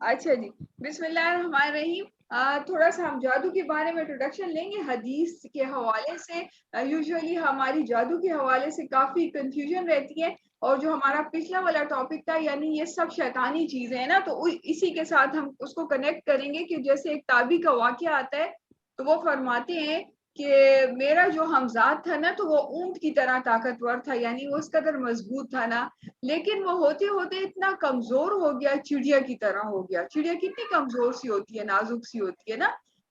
اچھا جی، بسم اللہ الرحمن الرحیم۔ تھوڑا سا ہم جادو کے بارے میں انٹروڈکشن لیں گے حدیث کے حوالے سے۔ یوزلی ہماری جادو کے حوالے سے کافی کنفیوژن رہتی ہے، اور جو ہمارا پچھلا والا ٹاپک تھا یعنی یہ سب شیطانی چیزیں ہیں نا، تو اسی کے ساتھ ہم اس کو کنیکٹ کریں گے کہ جیسے ایک تابی کا واقعہ آتا ہے تو وہ فرماتے ہیں کہ میرا جو ہمزاد تھا نا تو وہ اونٹ کی طرح طاقتور تھا، یعنی وہ اس قدر مضبوط تھا نا، لیکن وہ ہوتے ہوتے اتنا کمزور ہو گیا، چڑیا کی طرح ہو گیا۔ چڑیا کتنی کمزور سی ہوتی ہے، نازک سی ہوتی ہے نا۔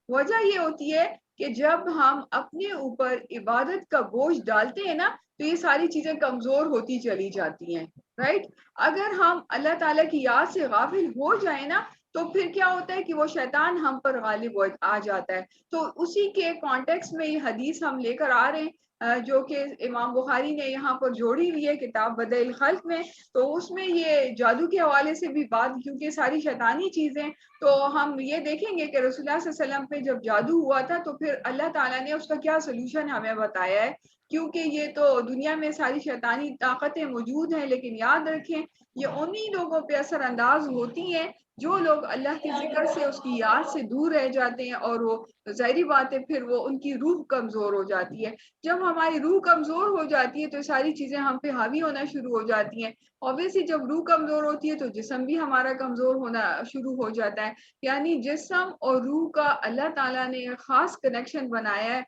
وجہ یہ ہوتی ہے کہ جب ہم اپنے اوپر عبادت کا بوجھ ڈالتے ہیں نا تو یہ ساری چیزیں کمزور ہوتی چلی جاتی ہیں، رائٹ۔ اگر ہم اللہ تعالیٰ کی یاد سے غافل ہو جائیں نا تو پھر کیا ہوتا ہے کہ وہ شیطان ہم پر غالب آ جاتا ہے۔ تو اسی کے کانٹیکس میں یہ حدیث ہم لے کر آ رہے ہیں، جو کہ امام بخاری نے یہاں پر جوڑی ہوئی ہے کتاب بدع الخلق میں۔ تو اس میں یہ جادو کے حوالے سے بھی بات، کیونکہ ساری شیطانی چیزیں، تو ہم یہ دیکھیں گے کہ رسول اللہ صلی اللہ علیہ وسلم پہ جب جادو ہوا تھا تو پھر اللہ تعالیٰ نے اس کا کیا سلوشن ہمیں بتایا ہے، کیونکہ یہ تو دنیا میں ساری شیطانی طاقتیں موجود ہیں، لیکن یاد رکھیں یہ انہی لوگوں پہ اثر انداز ہوتی ہیں جو لوگ اللہ کے ذکر سے، اس کی یاد سے دور رہ جاتے ہیں، اور وہ ظاہری بات ہے پھر وہ ان کی روح کمزور ہو جاتی ہے۔ جب ہماری روح کمزور ہو جاتی ہے تو ساری چیزیں ہم پہ حاوی ہونا شروع ہو جاتی ہیں۔ اوبیسلی جب روح کمزور ہوتی ہے تو جسم بھی ہمارا کمزور ہونا شروع ہو جاتا ہے، یعنی جسم اور روح کا اللہ تعالیٰ نے ایک خاص کنیکشن بنایا ہے،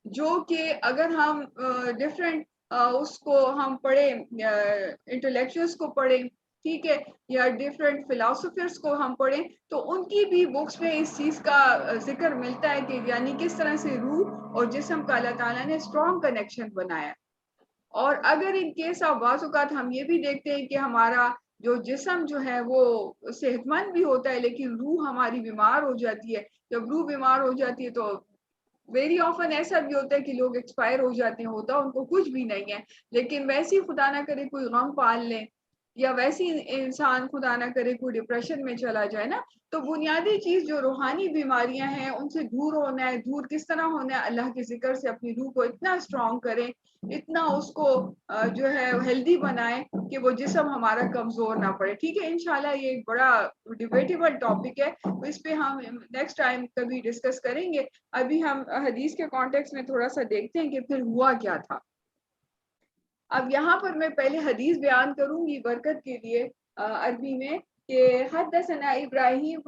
جو کہ اگر ہم ڈفرینٹ اس کو ہم پڑھیں، انٹلیکچوئلس کو پڑھیں، ٹھیک ہے، یا ڈفرینٹ فلاسفرس کو ہم پڑھیں تو ان کی بھی بکس میں اس چیز کا ذکر ملتا ہے کہ یعنی کس طرح سے روح اور جسم کا اللہ تعالیٰ نے اسٹرانگ کنیکشن بنایا۔ اور اگر ان کیس آف بعض اوقات ہم یہ بھی دیکھتے ہیں کہ ہمارا جو جسم جو ہے وہ صحت مند بھی ہوتا ہے لیکن روح ہماری بیمار ہو جاتی ہے۔ جب روح بیمار ہو جاتی ہے تو ویری آفن ایسا بھی ہوتا ہے کہ لوگ ایکسپائر ہو جاتے ہیں، ہوتا ان کو کچھ بھی نہیں ہے، لیکن ویسی خدا نہ کرے کوئی غم پال لیں، یا ویسی انسان خدا نہ کرے کوئی ڈپریشن میں چلا جائے نا، تو بنیادی چیز جو روحانی بیماریاں ہیں ان سے دور ہونا ہے۔ دور کس طرح ہونا ہے؟ اللہ کے ذکر سے اپنی روح کو اتنا اسٹرانگ کریں، اتنا اس کو جو ہے ہیلدی بنائیں کہ وہ جسم ہمارا کمزور نہ پڑے۔ ٹھیک ہے، انشاءاللہ یہ ایک بڑا ڈیبیٹیبل ٹاپک ہے، اس پہ ہم نیکسٹ ٹائم کبھی ڈسکس کریں گے۔ ابھی ہم حدیث کے کانٹیکس میں تھوڑا سا دیکھتے ہیں کہ پھر ہوا کیا تھا۔ اب یہاں پر میں پہلے حدیث بیان کروں گی برکت کے لیے عربی میں، کہ حدثنا ابراہیم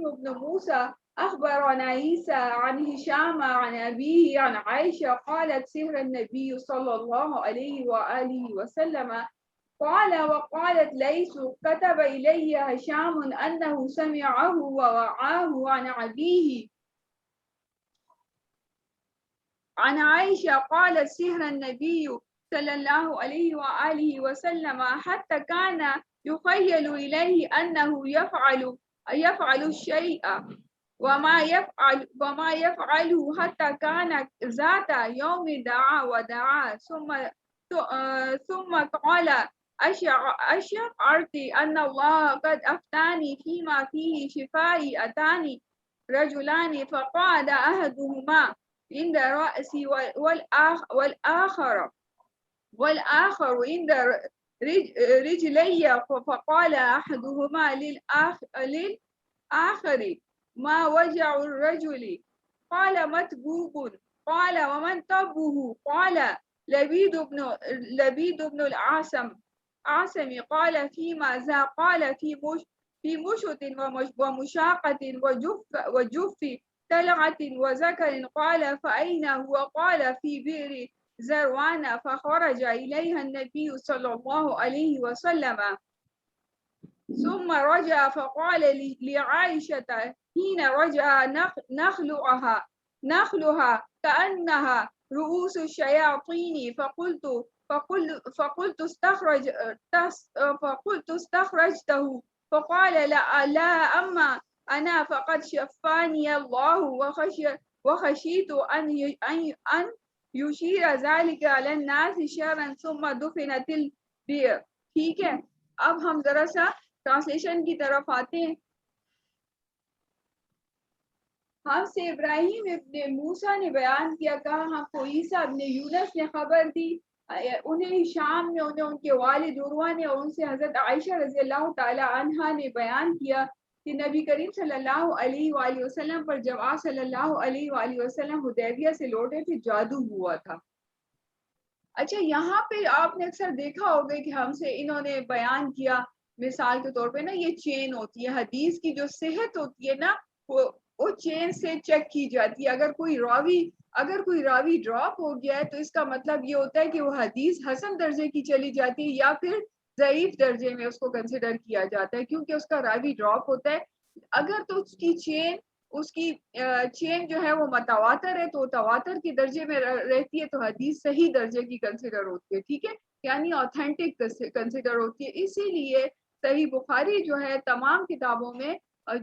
ابن موسیٰ اخبرنا عیسیٰ عن ہشام عن ابیہ عن عائشہ قالت سحر النبی صلی اللہ علیہ وآلہ وسلم قال وقالت ليس كتب إلي هشام أنه سمعه ووعاه عن أبيه عن عائشة قالت سحر النبي صلى الله عليه وآله وسلم حتى كان يخيل إليه أنه يفعل الشيء وما يفعله حتى كان ذات يوم دعا ودعا ثم قال أشعرت أن الله قد أفتاني فيما فيه شفائي أتاني رجلان فقعد أحدهما عند رأسي والآخر عند رجلي فقال أحدهما للآخر ما وجع الرجل؟ قال متبوب. قال ومن تبه؟ قال لبيد بن العاصم. قال فيما ذا؟ قال في مشط ومشاقة وجف طلعة وذكر. قال فأين هو؟ قال في بئر زروان. فخرج إليها النبي صلى الله عليه وسلم ثم رجع فقال لعائشة حين رجع نخلها كأنها رؤوس الشياطين. فقلت استخرجته؟ فقال لا أما أنا فقد شفاني الله وخشيت أن يشير ذلك على الناس شرا ثم دفنت البئر۔ ٹھیک ہے، اب ہم ذرا سا ٹرانسلیشن کی طرف آتے ہیں۔ ہم سے ابراہیم ابن موسیٰ نے بیان کیا، کہا ہم کو عیسیٰ ابن یونس نے خبر دی، انہیں شام میں انہیں ان کے والد عروہ نے اور ان سے حضرت عائشہ رضی اللہ تعالی عنہا نے بیان کیا کہ نبی کریم صلی اللہ علیہ وآلہ وسلم پر جب آپ صلی اللہ علیہ وآلہ وسلم حدیبیہ سے لوٹے تھے جادو ہوا تھا۔ اچھا یہاں پہ آپ نے اکثر دیکھا ہوگا کہ ہم سے انہوں نے بیان کیا مثال کے طور پہ نا یہ چین ہوتی ہے حدیث کی جو صحت ہوتی ہے نا وہ چین سے چیک کی جاتی ہے۔ اگر کوئی راوی ڈراپ ہو گیا ہے تو اس کا مطلب یہ ہوتا ہے کہ وہ حدیث حسن درجے کی چلی جاتی ہے یا پھر ضعیف درجے میں اس کو کنسیڈر کیا جاتا ہے کیونکہ اس کا راوی ڈراپ ہوتا ہے۔ اگر تو اس کی چین جو ہے وہ متواتر ہے تو تواتر کے درجے میں رہتی ہے تو حدیث صحیح درجے کی کنسیڈر ہوتی ہے، ٹھیک ہے، یعنی آتھینٹک کنسیڈر ہوتی ہے۔ اسی لیے صحیح بخاری جو ہے تمام کتابوں میں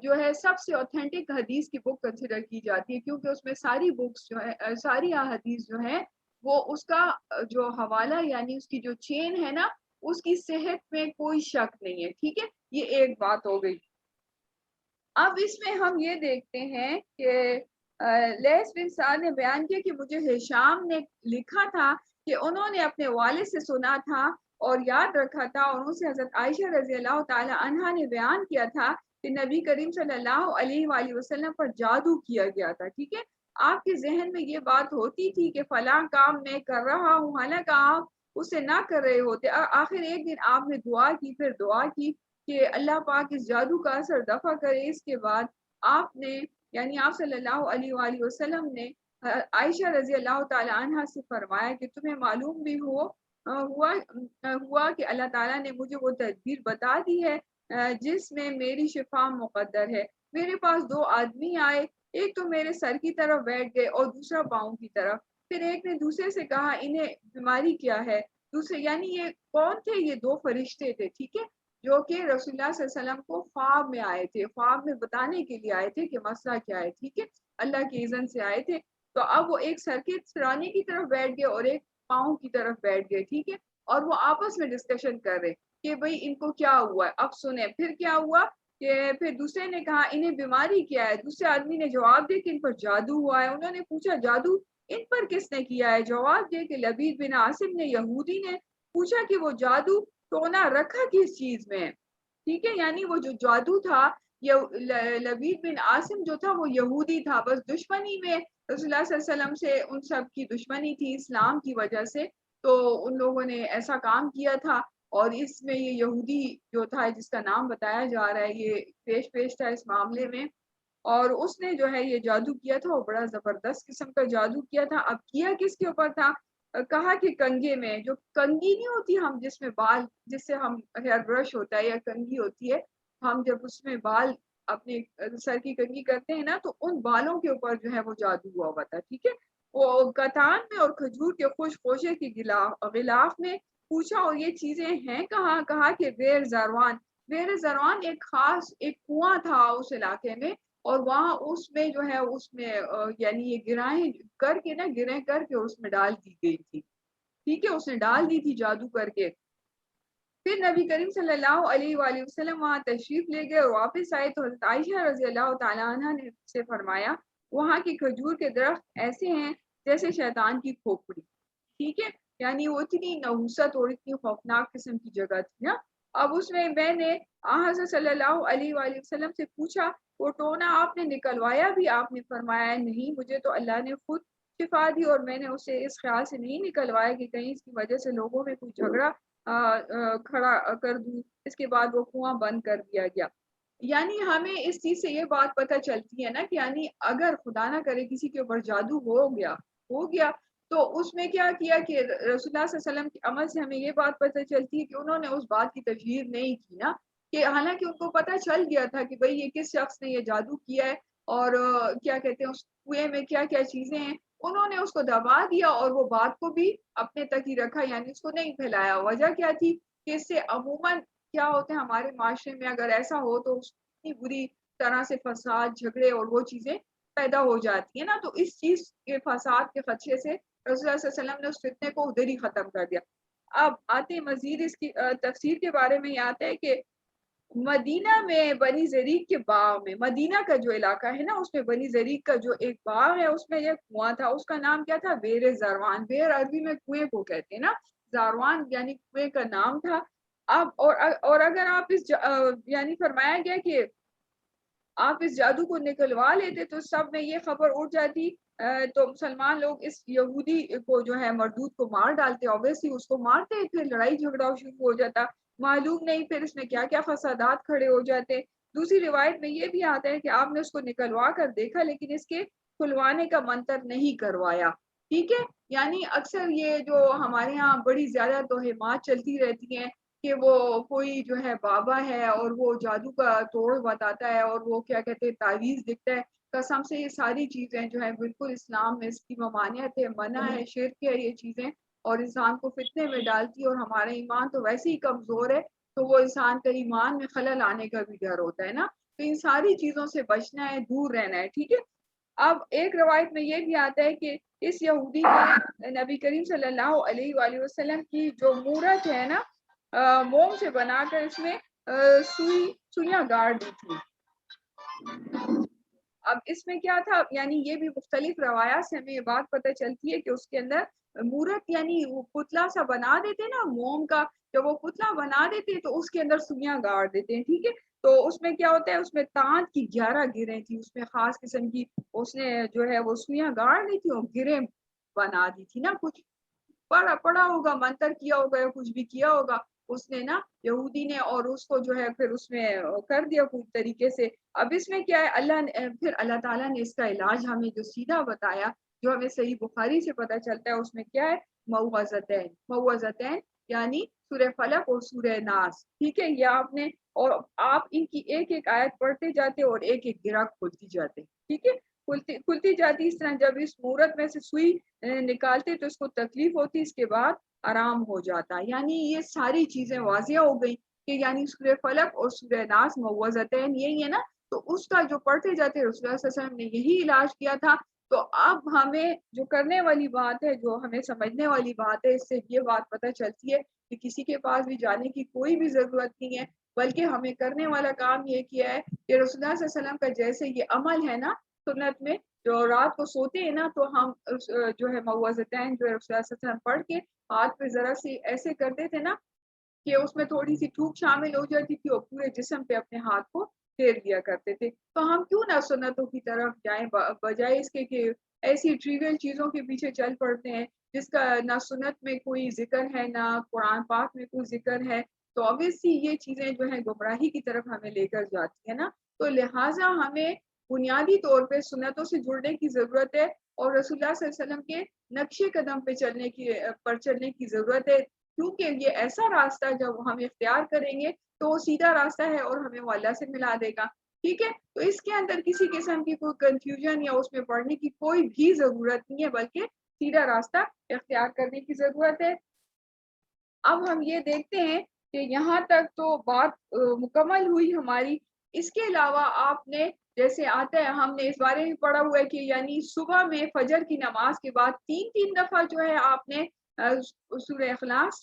جو ہے سب سے آتھینٹک حدیث کی بک کنسیڈر کی جاتی ہے کیونکہ اس میں ساری بکس جو ہے ساری حدیث جو ہے وہ اس کا جو حوالہ یعنی اس کی جو چین ہے نا اس کی صحت میں کوئی شک نہیں ہے، ٹھیک ہے، یہ ایک بات ہو گئی۔ اب اس میں ہم یہ دیکھتے ہیں کہ لیس بن سعد نے بیان کیا کہ مجھے ہشام نے لکھا تھا کہ انہوں نے اپنے والد سے سنا تھا اور یاد رکھا تھا اور ان سے حضرت عائشہ رضی اللہ تعالی عنہا نے بیان کیا تھا کہ نبی کریم صلی اللہ علیہ وآلہ وسلم پر جادو کیا گیا تھا، ٹھیک ہے۔ آپ کے ذہن میں یہ بات ہوتی تھی کہ فلاں کام میں کر رہا ہوں حالانکہ آپ اسے نہ کر رہے ہوتے، آخر ایک دن آپ نے دعا کی، پھر دعا کی کہ اللہ پاک اس جادو کا اثر دفع کرے۔ اس کے بعد آپ نے یعنی آپ صلی اللہ علیہ وآلہ وسلم نے عائشہ رضی اللہ تعالی عنہا سے فرمایا کہ تمہیں معلوم بھی ہوا کہ اللہ تعالیٰ نے مجھے وہ تدبیر بتا دی ہے جس میں میری شفا مقدر ہے۔ میرے پاس دو آدمی آئے، ایک تو میرے سر کی طرف بیٹھ گئے اور دوسرا پاؤں کی طرف، پھر ایک نے دوسرے سے کہا انہیں بیماری کیا ہے، دوسرے یعنی یہ کون تھے، یہ دو فرشتے تھے، ٹھیک ہے، جو کہ رسول اللہ صلی اللہ علیہ وسلم کو خواب میں آئے تھے، خواب میں بتانے کے لیے آئے تھے کہ مسئلہ کیا ہے، ٹھیک ہے، اللہ کی اذن سے آئے تھے۔ تو اب وہ ایک سر کے سرانے کی طرف بیٹھ گئے اور ایک پاؤں کی طرف بیٹھ گئے، ٹھیک ہے، اور وہ آپس میں ڈسکشن کر رہے کہ بھئی ان کو کیا ہوا ہے۔ اب سنیں پھر کیا ہوا کہ پھر دوسرے نے کہا انہیں بیماری کیا ہے، دوسرے آدمی نے جواب دیا کہ ان پر جادو ہوا ہے۔ انہوں نے پوچھا جادو ان پر کس نے کیا ہے؟ جواب دیا کہ لبید بن عاصم نے، یہودی نے۔ پوچھا کہ وہ جادو ٹونا رکھا کس چیز میں، ٹھیک ہے، یعنی وہ جو جادو تھا لبید بن عاصم جو تھا وہ یہودی تھا، بس دشمنی میں رسول اللہ صلی اللہ علیہ وسلم سے ان سب کی دشمنی تھی اسلام کی وجہ سے، تو ان لوگوں نے ایسا کام کیا تھا اور اس میں یہ یہودی جو تھا جس کا نام بتایا جا رہا ہے یہ پیش تھا اس معاملے میں، اور اس نے جو ہے یہ جادو کیا تھا، وہ بڑا زبردست قسم کا جادو کیا تھا۔ اب کیا کس کے اوپر تھا؟ کہا کہ کنگھے میں، جو کنگھی نہیں ہوتی ہم جس میں بال، جس سے ہم ہیئر برش ہوتا ہے یا کنگھی ہوتی ہے، ہم جب اس میں بال اپنے سر کی کنگھی کرتے ہیں نا تو ان بالوں کے اوپر جو ہے وہ جادو ہوا تھا، ٹھیک ہے۔ وہ کتان میں اور کھجور کے خوش خوشے کی غلاف میں پوچھا اور یہ چیزیں ہیں کہاں؟ کہا کہ بیر زروان ایک خاص ایک کنواں تھا اس علاقے میں، اور وہاں اس میں جو ہے اس میں یعنی یہ گرہیں کر کے نا گرہیں کر کے اس میں ڈال دی گئی تھی، ٹھیک ہے، اس نے ڈال دی تھی جادو کر کے۔ پھر نبی کریم صلی اللہ علیہ وآلہ وسلم وہاں تشریف لے گئے اور واپس آئے تو حضرت عائشہ رضی اللہ تعالیٰ عنہ نے سے فرمایا وہاں کی کھجور کے درخت ایسے ہیں جیسے شیطان کی کھوپڑی، ٹھیک ہے، یعنی وہ اتنی نحوست اور اتنی خوفناک قسم کی جگہ تھی نا۔ اب اس میں نے حضرت صلی اللہ علیہ وآلہ وسلم سے پوچھا وہ ٹونا آپ نے نکلوایا بھی؟ آپ نے فرمایا نہیں، مجھے تو اللہ نے خود شفا دی اور میں نے اسے اس خیال سے نہیں نکلوایا کہ کہیں اس کی وجہ سے لوگوں میں کوئی جھگڑا کھڑا کر دوں۔ اس کے بعد وہ کنواں بند کر دیا گیا۔ یعنی ہمیں اس چیز سے یہ بات پتہ چلتی ہے نا کہ یعنی اگر خدا نہ کرے کسی کے اوپر جادو ہو گیا تو اس میں کیا کیا کہ رسول اللہ صلی اللہ علیہ وسلم کے عمل سے ہمیں یہ بات پتہ چلتی ہے کہ انہوں نے اس بات کی تشہیر نہیں کی نا، کہ حالانکہ ان کو پتہ چل گیا تھا کہ بھئی یہ کس شخص نے یہ جادو کیا ہے اور کیا کہتے ہیں اس کنویں میں کیا کیا چیزیں ہیں، انہوں نے اس کو دبا دیا اور وہ بات کو بھی اپنے تک ہی رکھا، یعنی اس کو نہیں پھیلایا۔ وجہ کیا تھی کہ اس سے عموماً کیا ہوتے ہیں ہمارے معاشرے میں اگر ایسا ہو تو اتنی بری طرح سے فساد، جھگڑے اور وہ چیزیں پیدا ہو جاتی ہیں نا، تو اس چیز کے فساد کے خدشے سے رسول اللہ صلی اللہ علیہ وسلم نے اس فتنے کو ادھر ہی ختم کر دیا۔ اب آتے مزید اس کی تفسیر کے بارے میں یہ آتا ہے کہ مدینہ میں بنی زریق کے باغ میں، مدینہ کا جو علاقہ ہے نا اس میں بنی زریق کا جو ایک باغ ہے اس میں ایک کنواں تھا، اس کا نام کیا تھا؟ بیر زروان۔ بیر عربی میں کنویں کو کہتے ہیں نا، زروان یعنی کنویں کا نام تھا۔ اب اور اگر آپ یعنی فرمایا گیا کہ آپ اس جادو کو نکلوا لیتے تو سب میں یہ خبر اٹھ جاتی، تو مسلمان لوگ اس یہودی کو جو ہے مردود کو مار ڈالتے، اوبیسلی اس کو مارتے، پھر لڑائی جھگڑا شروع ہو جاتا، معلوم نہیں پھر اس میں کیا کیا فسادات کھڑے ہو جاتے۔ دوسری روایت میں یہ بھی آتا ہے کہ آپ نے اس کو نکلوا کر دیکھا لیکن اس کے کھلوانے کا منتر نہیں کروایا، ٹھیک ہے۔ یعنی اکثر یہ جو ہمارے ہاں بڑی زیادہ توہمات چلتی رہتی ہیں کہ وہ کوئی جو ہے بابا ہے اور وہ جادو کا توڑ بتاتا ہے اور وہ کیا کہتے ہیں تعویذ دکھتا ہے، قسم سے یہ ساری چیزیں جو ہیں بالکل اسلام میں اس کی ممانعت ہے، منع ہے، شرک ہے یہ چیزیں، اور انسان کو فتنے میں ڈالتی ہے، اور ہمارا ایمان تو ویسے ہی کمزور ہے تو وہ انسان کا ایمان میں خلل آنے کا بھی ڈر ہوتا ہے نا، تو ان ساری چیزوں سے بچنا ہے، دور رہنا ہے، ٹھیک ہے۔ اب ایک روایت میں یہ بھی آتا ہے کہ اس یہودی نے نبی کریم صلی اللہ علیہ وآلہ وسلم کی جو مورت ہے نا موم سے بنا کر اس میں سوئیاں گاڑ دی تھی۔ اب اس میں کیا تھا، یعنی یہ بھی مختلف روایات سے ہمیں یہ بات پتہ چلتی ہے کہ اس کے اندر مورت یعنی وہ پتلا سا بنا دیتے نا موم کا، جب وہ پتلا بنا دیتے تو اس کے اندر سوئیاں گاڑ دیتے ہیں، ٹھیک ہے۔ تو اس میں کیا ہوتا ہے، اس میں تانت کی 11 گریں تھی، اس میں خاص قسم کی اس نے جو ہے وہ سوئیاں گاڑ لی تھی اور گریں بنا دی تھی نا، کچھ پڑا ہوگا، منتر کیا ہوگا یا کچھ بھی کیا ہوگا اس نے نا یہودی نے، اور اس کو جو ہے پھر اس میں کر دیا کچھ طریقے سے۔ اب اس میں کیا ہے، پھر اللہ تعالیٰ نے اس کا علاج ہمیں جو سیدھا بتایا، جو ہمیں صحیح بخاری سے پتہ چلتا ہے، اس میں کیا ہے، موعظتین یعنی سورہ فلق اور سورہ ناس، ٹھیک ہے، یہ آپ نے، اور آپ ان کی ایک ایک آیت پڑھتے جاتے اور ایک ایک گرہ کھولتی جاتے، ٹھیک ہے، کھلتی جاتی۔ اس طرح جب اس مورت میں سے سوئی نکالتے تو اس کو تکلیف ہوتی، اس کے بعد آرام ہو جاتا، یعنی یہ ساری چیزیں واضح ہو گئی کہ یعنی سورہ فلق اور سورہ ناس موعظتین یہی ہے نا، تو اس کا جو پڑھتے جاتے رسول اللہ صلی اللہ علیہ وسلم نے یہی علاج کیا تھا۔ تو اب ہمیں جو کرنے والی بات ہے، جو ہمیں سمجھنے والی بات ہے، اس سے یہ بات پتہ چلتی ہے کہ کسی کے پاس بھی جانے کی کوئی بھی ضرورت نہیں ہے، بلکہ ہمیں کرنے والا کام یہ کیا ہے کہ رسول اللہ صلی اللہ علیہ وسلم کا جیسے یہ عمل ہے نا سنت میں، جو رات کو سوتے ہیں نا تو ہم جو ہے موعظتین جو ہے رسول اللہ صلی اللہ علیہ وسلم پڑھ کے ہاتھ پہ ذرا سی ایسے کرتے تھے نا کہ اس میں تھوڑی سی تھوک شامل ہو جاتی تھی اور پورے جسم پہ اپنے ہاتھ کو پھیر دیا کرتے تھے۔ تو ہم کیوں نہ سنتوں کی طرف جائیں، بجائے اس کے کہ ایسی ٹریول چیزوں کے پیچھے چل پڑتے ہیں جس کا نہ سنت میں کوئی ذکر ہے نہ قرآن پاک میں کوئی ذکر ہے، تو obviously یہ چیزیں جو ہیں گمراہی کی طرف ہمیں لے کر جاتی ہے نا، تو لہٰذا ہمیں بنیادی طور پہ سنتوں سے جڑنے کی ضرورت ہے اور رسول اللہ صلی اللہ علیہ وسلم کے نقش قدم پہ چلنے کی ضرورت ہے، کیونکہ یہ ایسا راستہ جب ہم اختیار کریں گے تو وہ سیدھا راستہ ہے اور ہمیں وہ اللہ سے ملا دے گا، ٹھیک ہے۔ تو اس کے اندر کسی قسم کی کوئی کنفیوژن یا اس میں پڑھنے کی کوئی بھی ضرورت نہیں ہے، بلکہ سیدھا راستہ اختیار کرنے کی ضرورت ہے۔ اب ہم یہ دیکھتے ہیں کہ یہاں تک تو بات مکمل ہوئی ہماری، اس کے علاوہ آپ نے جیسے آتا ہے، ہم نے اس بارے میں پڑھا ہوا ہے کہ یعنی صبح میں فجر کی نماز کے بعد 3 دفعہ جو ہے آپ نے سورہ اخلاص،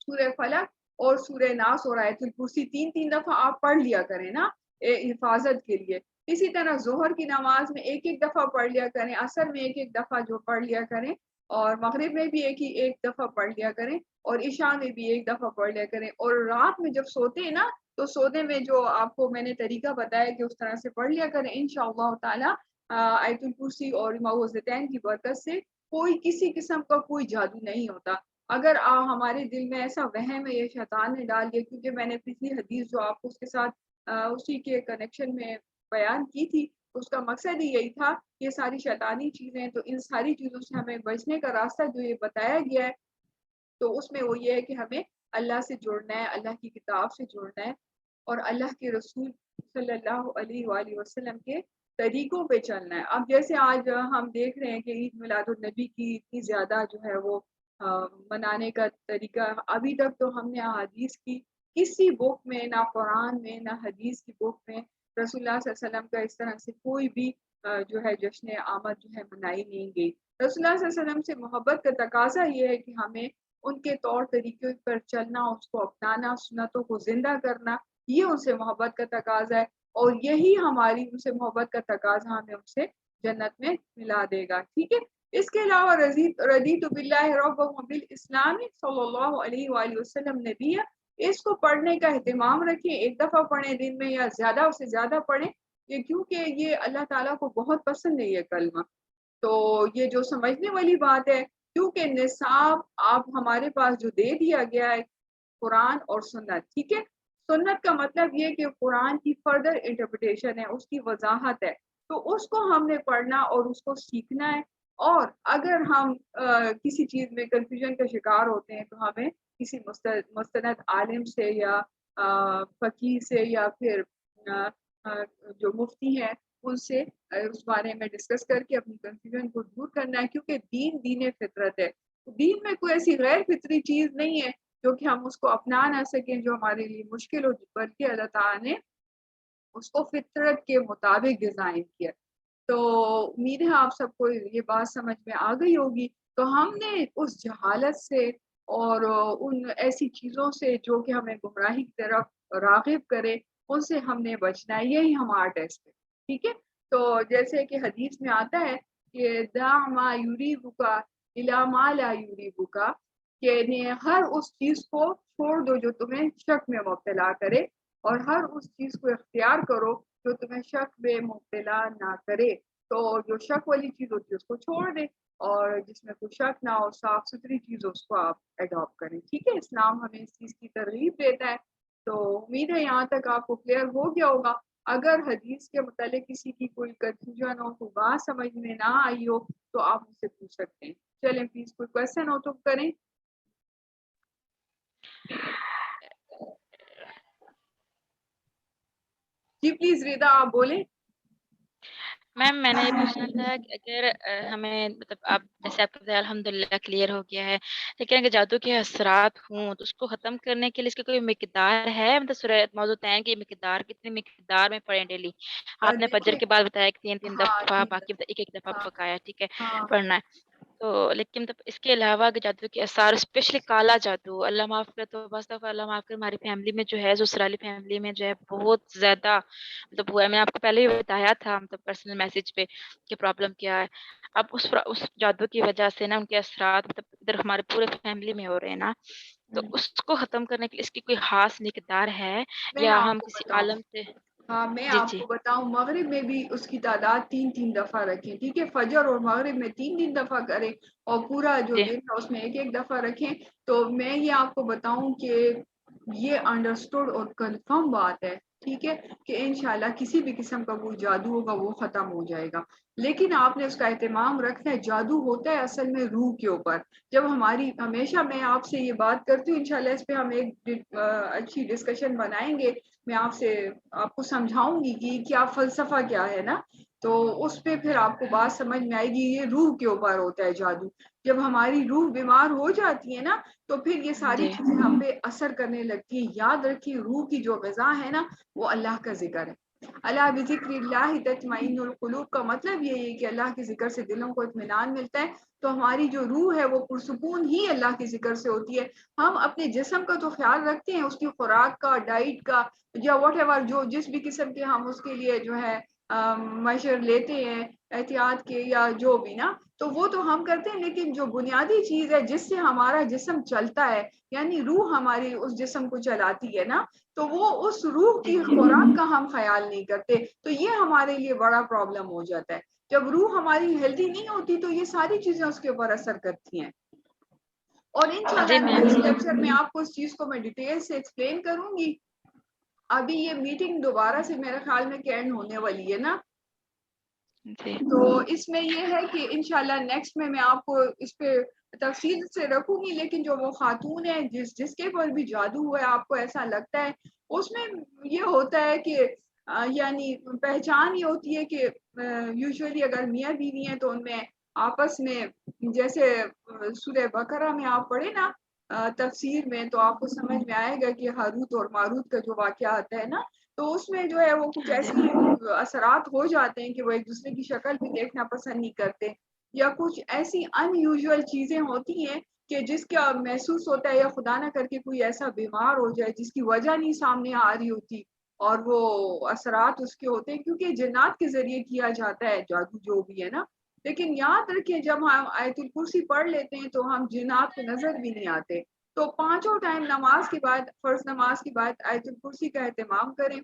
سورہ فلق اور سورہ ناس اور آیت الکرسی 3 دفعہ آپ پڑھ لیا کریں نا حفاظت کے لیے۔ اسی طرح ظہر کی نماز میں ایک دفعہ پڑھ لیا کریں، عصر میں ایک دفعہ جو پڑھ لیا کریں، اور مغرب میں بھی ایک دفعہ پڑھ لیا کریں، اور عشاء میں بھی ایک دفعہ پڑھ لیا کریں، اور رات میں جب سوتے ہیں نا تو سونے میں جو آپ کو میں نے طریقہ بتایا کہ اس طرح سے پڑھ لیا کریں، انشاءاللہ تعالی آیت الکرسی اور معوذتین کی برکت سے کوئی کسی قسم کا کوئی جادو نہیں ہوتا۔ اگر ہمارے دل میں ایسا وہم ہے، یہ شیطان نے ڈال دیا، کیونکہ میں نے پچھلی حدیث جو آپ کو اس کے ساتھ اسی کے کنیکشن میں بیان کی تھی، اس کا مقصد ہی یہی تھا، یہ ساری شیطانی چیزیں، تو ان ساری چیزوں سے ہمیں بچنے کا راستہ جو یہ بتایا گیا ہے، تو اس میں وہ یہ ہے کہ ہمیں اللہ سے جڑنا ہے، اللہ کی کتاب سے جڑنا ہے، اور اللہ کے رسول صلی اللہ علیہ وآلہ وسلم کے طریقوں پہ چلنا ہے۔ اب جیسے آج ہم دیکھ رہے ہیں کہ عید میلاد النبی کی اتنی زیادہ جو ہے وہ منانے کا طریقہ، ابھی تک تو ہم نے احادیث کی کسی بک میں، نہ قرآن میں نہ حدیث کی بک میں رسول اللہ صلی اللہ علیہ وسلم کا اس طرح سے کوئی بھی جو ہے جشن آمد جو ہے منائی نہیں گئی۔ رسول اللہ صلی اللہ علیہ وسلم سے محبت کا تقاضا یہ ہے کہ ہمیں ان کے طور طریقے پر چلنا، اس کو اپنانا، سنتوں کو زندہ کرنا، یہ ان سے محبت کا تقاضا ہے، اور یہی ہماری ان سے محبت کا تقاضا ہمیں ان سے جنت میں ملا دے گا، ٹھیک ہے۔ اس کے علاوہ رضیت باللہ رب بالاسلام صلی اللہ علیہ وآلہ وسلم نبی ہے، اس کو پڑھنے کا اہتمام رکھیں، ایک دفعہ پڑھیں دن میں یا زیادہ سے زیادہ پڑھیں، کہ کیونکہ یہ اللہ تعالیٰ کو بہت پسند ہے یہ کلمہ. تو یہ جو سمجھنے والی بات ہے، کیونکہ نصاب آپ ہمارے پاس جو دے دیا گیا ہے قرآن اور سنت، ٹھیک ہے. سنت کا مطلب یہ کہ قرآن کی فردر انٹرپریٹیشن ہے، اس کی وضاحت ہے، تو اس کو ہم نے پڑھنا اور اس کو سیکھنا ہے. اور اگر ہم کسی چیز میں کنفیوژن کا شکار ہوتے ہیں تو ہمیں کسی مستند عالم سے یا فقیہ سے یا پھر جو مفتی ہیں ان سے اس بارے میں ڈسکس کر کے اپنی کنفیوژن کو دور کرنا ہے، کیونکہ دین فطرت ہے. دین میں کوئی ایسی غیر فطری چیز نہیں ہے جو کہ ہم اس کو اپنا نہ سکیں، جو ہمارے لیے مشکل ہو، بلکہ اللہ تعالیٰ نے اس کو فطرت کے مطابق ڈیزائن کیا. تو امید ہے آپ سب کو یہ بات سمجھ میں آ گئی ہوگی. تو ہم نے اس جہالت سے اور ان ایسی چیزوں سے جو کہ ہمیں گمراہی کی طرف راغب کرے، ان سے ہم نے بچنا ہے. یہی ہمارا ٹیسٹ ہے، ٹھیک ہے. تو جیسے کہ حدیث میں آتا ہے کہ دع ما یریبک الی ما لا یریبک، کہ ہر اس چیز کو چھوڑ دو جو تمہیں شک میں مبتلا کرے، اور ہر اس چیز کو اختیار کرو جو تمہیں شک میں مبتلا نہ کرے. تو جو شک والی چیز ہوتی ہے اس کو چھوڑ دیں، اور جس میں کوئی شک نہ ہو، صاف ستھری چیز اس کو آپ اڈاپٹ کریں. ٹھیک ہے، اسلام ہمیں اس چیز کی ترغیب دیتا ہے. تو امید ہے یہاں تک آپ کو کلیئر ہو گیا ہوگا. اگر حدیث کے متعلق کسی کی کوئی کنفیوژن ہو، کوئی بات سمجھ میں نہ آئی ہو، تو آپ مجھ سے پوچھ سکتے ہیں. چلیں پلیز کوئی کوشچن ہو تو کریں. جی پلیز ریدا آپ بولیں. میم میں نے یہ پوچھنا تھا کہ اگر ہمیں مطلب آپ جیسے آپ کا الحمد للہ کلیئر ہو گیا ہے، لیکن اگر جادو کے اثرات ہوں تو اس کو ختم کرنے کے لیے اس کی کوئی مقدار ہے؟ مطلب سورہ موضوع تعین کی مقدار کتنی مقدار میں پڑھیں ڈیلی؟ آپ نے فجر دیکھیں، کے بعد بتایا کہ 3 ہاں دفعہ، ٹھیک ہے، باقی ایک ایک دفعہ ہاں پکایا، ٹھیک ہے، ہاں پڑھنا ہے. تو لیکن مطلب اس کے علاوہ اگر جادو کے اثار اسپیشلی کالا جادو، اللہ معاف کرے تو بس دفعہ اللہ معاف کرے، ہماری فیملی میں جو ہے سسرالی فیملی میں جو ہے بہت زیادہ مطلب ہوا ہے. میں نے آپ کو پہلے بھی بتایا تھا مطلب پرسنل میسج پہ کہ پرابلم کیا ہے. اب اس جادو کی وجہ سے نا ان کے اثرات مطلب ادھر ہمارے پورے فیملی میں ہو رہے ہیں نا. تو اس کو ختم کرنے کے لیے اس کی کوئی خاص مقدار ہے میں یا آپ ہم کو کسی بتاؤں، عالم سے؟ ہاں میں جی آپ جی کو بتاؤں، مغرب میں بھی اس کی تعداد 3 رکھیں. ٹھیک ہے، فجر اور مغرب میں 3 کریں، اور پورا جو جی دن ہے اس میں 1 رکھیں. تو میں یہ آپ کو بتاؤں کہ یہ انڈرسٹوڈ اور کنفرم بات ہے، ٹھیک ہے، کہ انشاءاللہ کسی بھی قسم کا کوئی جادو ہوگا وہ ختم ہو جائے گا. لیکن آپ نے اس کا اہتمام رکھنا ہے. جادو ہوتا ہے اصل میں روح کے اوپر. جب ہماری، ہمیشہ میں آپ سے یہ بات کرتی ہوں، انشاءاللہ اس پہ ہم ایک اچھی ڈسکشن بنائیں گے. میں آپ کو سمجھاؤں گی کہ کیا فلسفہ کیا ہے نا، تو اس پہ پھر آپ کو بات سمجھ میں آئے گی. یہ روح کے اوپر ہوتا ہے جادو. جب ہماری روح بیمار ہو جاتی ہے نا تو پھر یہ ساری جی چیزیں ہم پہ اثر کرنے لگتی ہے. یاد رکھیے، روح کی جو غذا ہے نا وہ اللہ کا ذکر ہے. اللہ بذکر اللہ تطمئن القلوب کا مطلب یہ ہے کہ اللہ کے ذکر سے دلوں کو اطمینان ملتا ہے. تو ہماری جو روح ہے وہ پرسکون ہی اللہ کے ذکر سے ہوتی ہے. ہم اپنے جسم کا تو خیال رکھتے ہیں، اس کی خوراک کا، ڈائٹ کا، یا واٹ ایور، جو جس بھی قسم کے ہم اس کے لیے جو ہے میجر لیتے ہیں احتیاط کے یا جو بھی نا، تو وہ تو ہم کرتے ہیں. لیکن جو بنیادی چیز ہے جس سے ہمارا جسم چلتا ہے، یعنی روح ہماری اس جسم کو چلاتی ہے نا، تو وہ اس روح جی کی جی خوراک کا ہم خیال نہیں کرتے. تو یہ ہمارے لیے بڑا پرابلم ہو جاتا ہے. جب روح ہماری ہیلدی نہیں ہوتی تو یہ ساری چیزیں اس کے اوپر اثر کرتی ہیں. اور جی انشاءاللہ میم. نیکسٹ لیکچر میں آپ کو اس چیز کو میں ڈیٹیل سے ایکسپلین کروں گی. ابھی یہ میٹنگ دوبارہ سے میرے خیال میں کینڈ ہونے والی ہے نا، جی تو اس میں یہ ہے کہ انشاءاللہ نیکسٹ میں آپ کو اس پہ تفصیل سے رکھوں گی. لیکن جو وہ خاتون ہے جس کے پر بھی جادو ہوا ہے، آپ کو ایسا لگتا ہے، اس میں یہ ہوتا ہے کہ یعنی پہچان یہ ہوتی ہے کہ یوزولی اگر میاں بیوی ہیں تو ان میں آپس میں، جیسے سورہ بقرہ میں آپ پڑھے نا تفسیر میں، تو آپ کو سمجھ میں آئے گا کہ ہاروت اور ماروت کا جو واقعہ آتا ہے نا، تو اس میں جو ہے وہ کچھ ایسی اثرات ہو جاتے ہیں کہ وہ ایک دوسرے کی شکل بھی دیکھنا پسند نہیں کرتے، یا کچھ ایسی ان یوزول چیزیں ہوتی ہیں کہ جس کا محسوس ہوتا ہے، یا خدا نہ کر کے کوئی ایسا بیمار ہو جائے جس کی وجہ نہیں سامنے آ رہی ہوتی، اور وہ اثرات اس کے ہوتے ہیں کیونکہ جنات کے ذریعے کیا جاتا ہے جادو جو بھی ہے نا. لیکن یاد رکھیں، جب ہم آیت الکرسی پڑھ لیتے ہیں تو ہم جنات کو نظر بھی نہیں آتے. تو 5 ٹائم نماز کے بعد، فرض نماز کے بعد آیت الکرسی کا اہتمام کریں.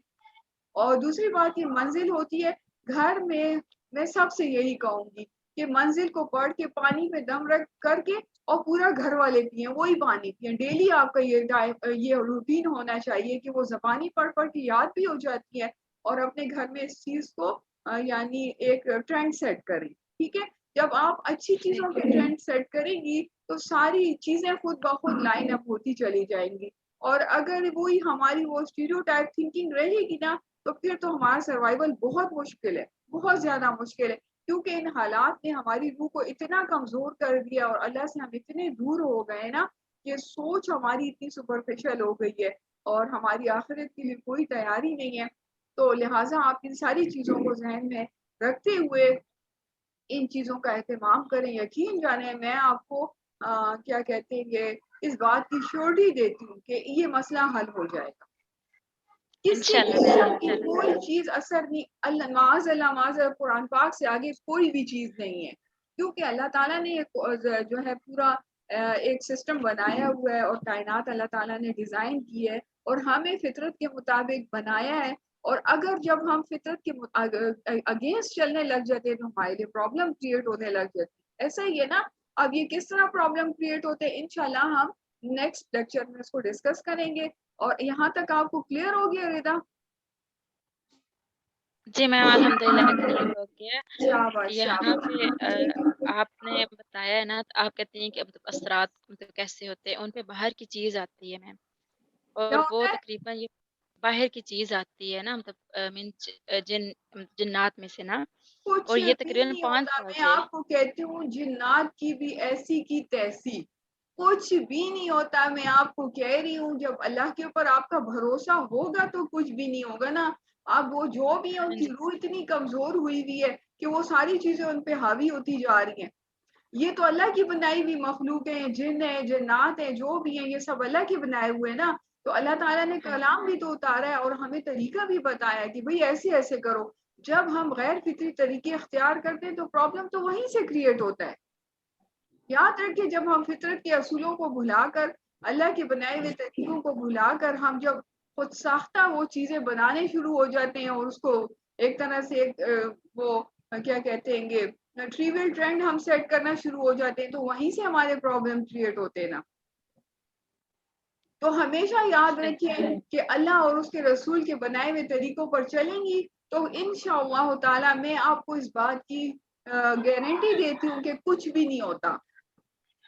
اور دوسری بات یہ منزل ہوتی ہے گھر میں سب سے یہی کہوں گی کہ منزل کو پڑھ کے پانی میں دم رکھ کر کے اور پورا گھر والے پیئیں وہی پانی پیئیں. ڈیلی آپ کا یہ روٹین ہونا چاہیے کہ وہ زبانی پڑھ پڑھ کے یاد بھی ہو جاتی ہے اور اپنے گھر میں اس چیز کو یعنی ایک ٹرینڈ سیٹ کریں. ٹھیک ہے, جب آپ اچھی چیزوں کے ٹرینڈ سیٹ کریں گی تو ساری چیزیں خود بخود لائن اپ ہوتی چلی جائیں گی. اور اگر وہی ہماری وہ اسٹیریوٹائپ تھنکنگ رہے گی نا تو پھر تو ہمارا سروائیول بہت مشکل ہے, بہت زیادہ مشکل ہے, کیونکہ ان حالات نے ہماری روح کو اتنا کمزور کر دیا اور اللہ سے ہم اتنے دور ہو گئے نا کہ سوچ ہماری اتنی سپرفیشل ہو گئی ہے اور ہماری آخرت کے لیے کوئی تیاری نہیں ہے. تو لہٰذا آپ ان ساری چیزوں کو ذہن میں رکھتے ہوئے ان چیزوں کا اہتمام کریں. یقین جانیں میں آپ کو کیا کہتے ہیں یہ اس بات کی شورٹی دیتی ہوں کہ یہ مسئلہ حل ہو جائے گا. کسی انشاءاللہ قسم میم، کی انشاءاللہ. کوئی چیز اثر نہیں, اللہ معاذ قرآن پاک سے آگے کوئی بھی چیز نہیں ہے, کیونکہ اللہ تعالیٰ نے جو ہے پورا ایک سسٹم بنایا ہوا ہے اور کائنات اللہ تعالیٰ نے ڈیزائن کی ہے اور ہمیں فطرت کے مطابق بنایا ہے. اور اگر جب ہم فطرت کے اگینسٹ چلنے لگ جاتے ہیں تو ہمارے لیے پرابلم کریٹ ہونے لگ جاتی ہے. ایسا ہی ہے نا, اب یہ کس طرح پرابلم کریٹ ہوتے ہیں انشاءاللہ ہم نیکسٹ لیکچر میں اس کو ڈسکس کریں گے. اور یہاں تک آپ کو کلیئر ہو گیا رضا؟ جی میم الحمدللہ کلیئر ہو گیا. شاباش یہاں پہ شاباش. آپ نے بتایا ہے نا, آپ کہتے ہیں کہ مطلب اثرات مطلب کیسے ہوتے ہیں, ان پہ باہر کی چیز آتی ہے میم, کیا اور وہ ہوتا ہے؟ تقریباً یہ باہر کی چیز آتی ہے نا, مطلب جنات میں سے نا, کچھ اور یہ بھی تقریباً نہیں 5 ہوتا. میں درجے. آپ کو کہتی ہوں جنات کی بھی ایسی کی تیسی کچھ بھی نہیں ہوتا. میں آپ کو کہہ رہی ہوں جب اللہ کے اوپر آپ کا بھروسہ ہوگا تو کچھ بھی نہیں ہوگا نا. اب وہ جو بھی ہیں ان کی روح اتنی کمزور ہوئی ہوئی ہے کہ وہ ساری چیزیں ان پہ حاوی ہوتی جا رہی ہیں. یہ تو اللہ کی بنائی ہوئی مخلوق ہیں, جن ہیں, جنات ہیں, جو بھی ہیں, یہ سب اللہ کے بنائے ہوئے ہیں نا. تو اللہ تعالیٰ نے کلام بھی تو اتارا ہے اور ہمیں طریقہ بھی بتایا ہے کہ بھئی ایسے ایسے کرو. جب ہم غیر فطری طریقے اختیار کرتے ہیں تو پرابلم تو وہیں سے کریٹ ہوتا ہے. یاد رکھیے جب ہم فطرت کے اصولوں کو بھلا کر اللہ کے بنائے ہوئے طریقوں کو بھلا کر ہم جب خود ساختہ وہ چیزیں بنانے شروع ہو جاتے ہیں اور اس کو ایک طرح سے وہ کیا کہتے ہیں گے ٹریول ٹرینڈ ہم سیٹ کرنا شروع ہو جاتے ہیں تو وہیں سے ہمارے پرابلم کریٹ ہوتے ہیں نا. تو ہمیشہ یاد رکھیے کہ اللہ اور اس کے رسول کے بنائے ہوئے طریقوں پر چلیں گی تو انشاءاللہ تعالی میں آپ کو اس بات کی گارنٹی دیتی ہوں کہ کچھ بھی نہیں ہوتا.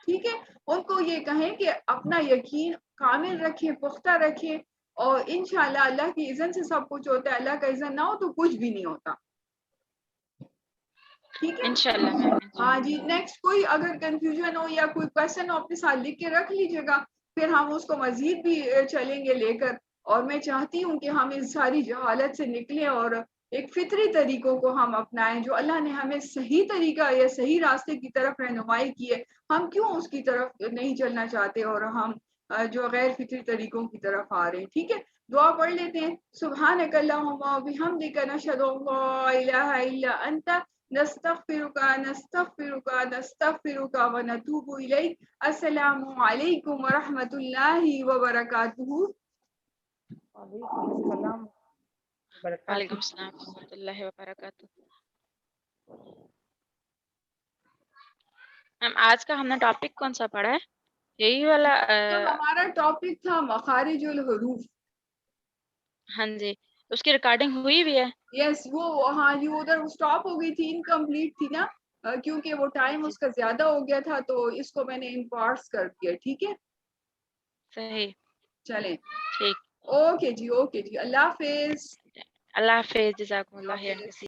ٹھیک ہے, ان کو یہ کہیں کہ اپنا یقین کامل رکھیں, پختہ رکھیں, اور انشاءاللہ اللہ کی اذن سے سب کچھ ہوتا ہے. اللہ کا اذن نہ ہو تو کچھ بھی نہیں ہوتا. ٹھیک ہے, انشاءاللہ میم, ہاں انشاءاللہ. جی. نیکسٹ کوئی اگر کنفیوژن ہو یا کوئی کوشچن ہو اپنے ساتھ لکھ کے رکھ لیجیے گا, پھر ہم اس کو مزید بھی چلیں گے لے کر. اور میں چاہتی ہوں کہ ہم اس ساری جہالت سے نکلیں اور ایک فطری طریقوں کو ہم اپنائیں جو اللہ نے ہمیں صحیح طریقہ یا صحیح راستے کی طرف رہنمائی کی ہے. ہم کیوں اس کی طرف نہیں چلنا چاہتے اور ہم جو غیر فطری طریقوں کی طرف آ رہے ہیں. ٹھیک ہے, دعا پڑھ لیتے ہیں. سبحانک اللہم و بحمدک نشہد ان لا الہ الا انت نستغفرک نستغفرک نستغفرک ونتوب الیک. السلام علیکم ورحمۃ اللہ وبرکاتہ. وعلیکم السلام وعلیکم وبرکاتہ. السلام ورحمۃ اللہ وبرکاتہ. میم آج کا ہم نے ٹاپک کون سا پڑھا ہے؟ یہی والا تو ہمارا ٹاپک تھا مخارج الحروف. ہاں جی, اس کی ریکارڈنگ ہوئی بھی ہے. یس, وہ ہاں جی ادھر اسٹاپ ہو گئی تھی, انکمپلیٹ تھی نا, کیونکہ وہ ٹائم جی اس کا زیادہ ہو گیا تھا تو اس کو میں نے ان پارٹس کر دیا. ٹھیک ہے, صحیح. چلیں, ٹھیک. اوکے جی, اوکے جی, اللہ حافظ. اللہ حافظ. جزاکم اللہ اللہ خیر. حافظ.